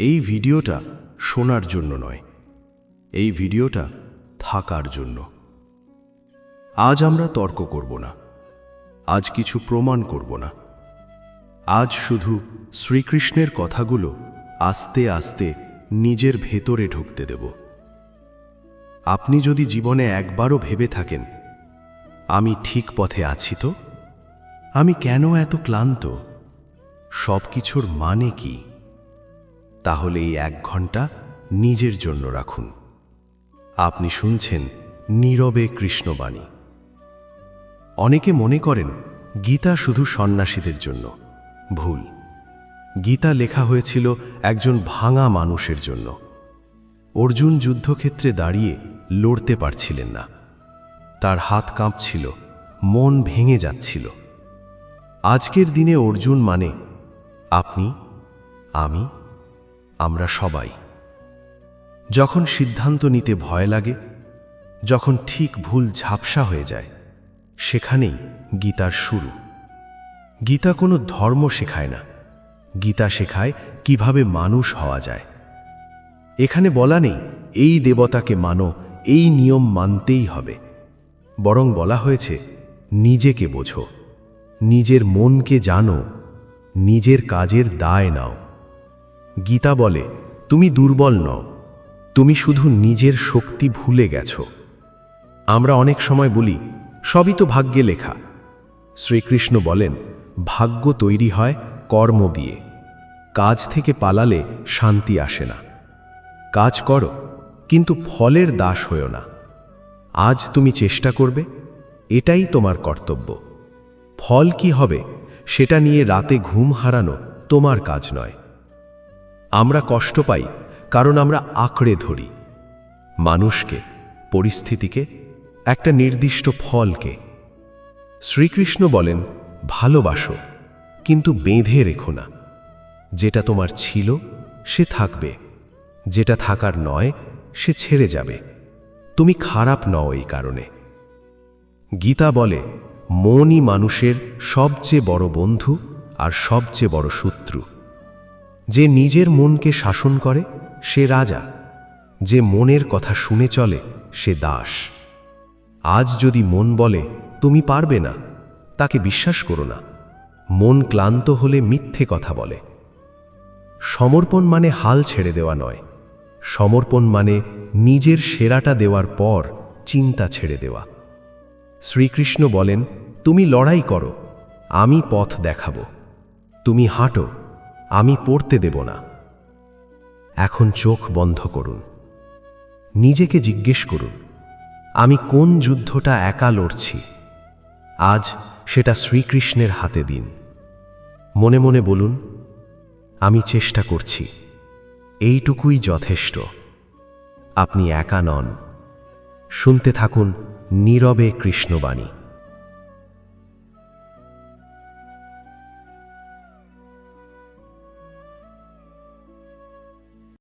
এই ভিডিওটা শোনার জন্য নয়, এই ভিডিওটা থাকার জন্য। আজ আমরা তর্ক করব না, আজ কিছু প্রমাণ করব না, আজ শুধু শ্রীকৃষ্ণের কথাগুলো আস্তে আস্তে নিজের ভেতরে ঢুকতে দেব। আপনি যদি জীবনে একবারও ভেবে থাকেন, আমি ঠিক পথে আছি তো, আমি কেন এত ক্লান্ত, সব কিছুর মানে কি, তাহলে এই 1 ঘন্টা নিজের জন্য রাখুন। আপনি শুনছেন নীরবে কৃষ্ণবাণী। অনেকে মনে করেন গীতা শুধু সন্ন্যাসীদের জন্য। ভুল। গীতা লেখা হয়েছিল একজন ভাঙা মানুষের জন্য। অর্জুন যুদ্ধক্ষেত্রে দাঁড়িয়ে লড়তে পারছিলেন না, তার হাত কাঁপছিল, মন ভেঙে যাচ্ছিল। আজকের দিনে অর্জুন মানে আপনি, আমি, আমরা সবাই। যখন সিদ্ধান্ত নিতে ভয় লাগে, যখন ঠিক ভুল ঝাপসা হয়ে যায়, সেখানেই গীতার শুরু। গীতা কোনো ধর্ম শেখায় না, গীতা শেখায় কিভাবে মানুষ হওয়া যায়। এখানে বলা নেই এই দেবতাকে মানো, এই নিয়ম মানতেই হবে, বরং বলা হয়েছে নিজেকে বোঝো, নিজের মনকে জানো, নিজের কাজের দায় নাও। গীতা বলে তুমি দুর্বল নও, তুমি শুধু নিজের শক্তি ভুলে গেছো। আমরা অনেক সময় বলি সবই তো ভাগ্যে লেখা। শ্রীকৃষ্ণ বলেন ভাগ্য তৈরি হয় কর্ম দিয়ে। কাজ থেকে পালালে শান্তি আসে না। কাজ করো, কিন্তু ফলের দাস হয়ো না। আজ তুমি চেষ্টা করবে, এটাই তোমার কর্তব্য। ফল কি হবে সেটা নিয়ে রাতে ঘুম হারানো তোমার কাজ নয়। আমরা কষ্ট পাই কারণ আমরা আঁকড়ে ধরি মানুষকে, পরিস্থিতিকে, একটা নির্দিষ্ট ফলকে। শ্রীকৃষ্ণ বলেন ভালোবাসো, কিন্তু বেঁধে রেখো না। যেটা তোমার ছিল সে থাকবে, যেটা থাকার নয় সে ছেড়ে যাবে। তুমি খারাপ নও এই কারণে। গীতা বলে মনই মানুষের সবচেয়ে বড় বন্ধু আর সবচেয়ে বড় শত্রু। যে নিজের মনকে শাসন করে সে রাজা, যে মনের কথা শুনে চলে সে দাস। আজ যদি মন বলে তুমি পারবে না, তাকে বিশ্বাস করো না। মন ক্লান্ত হলে মিথ্যে কথা বলে। সমর্পণ মানে হাল ছেড়ে দেওয়া নয়, সমর্পণ মানে নিজের সেরাটা দেওয়ার পর চিন্তা ছেড়ে দেওয়া। শ্রীকৃষ্ণ বলেন তুমি লড়াই করো, আমি পথ দেখাবো। তুমি হাঁটো, আমি পড়তে দেব না। এখন চোখ বন্ধ করুন, নিজেকে জিজ্ঞেস করুন আমি কোন যুদ্ধটা একা লড়ছি। আজ সেটা শ্রীকৃষ্ণের হাতে দিন। মনে মনে বলুন আমি চেষ্টা করছি, এইটুকুই যথেষ্ট। আপনি একা নন। শুনতে থাকুন নীরবে কৃষ্ণবাণী।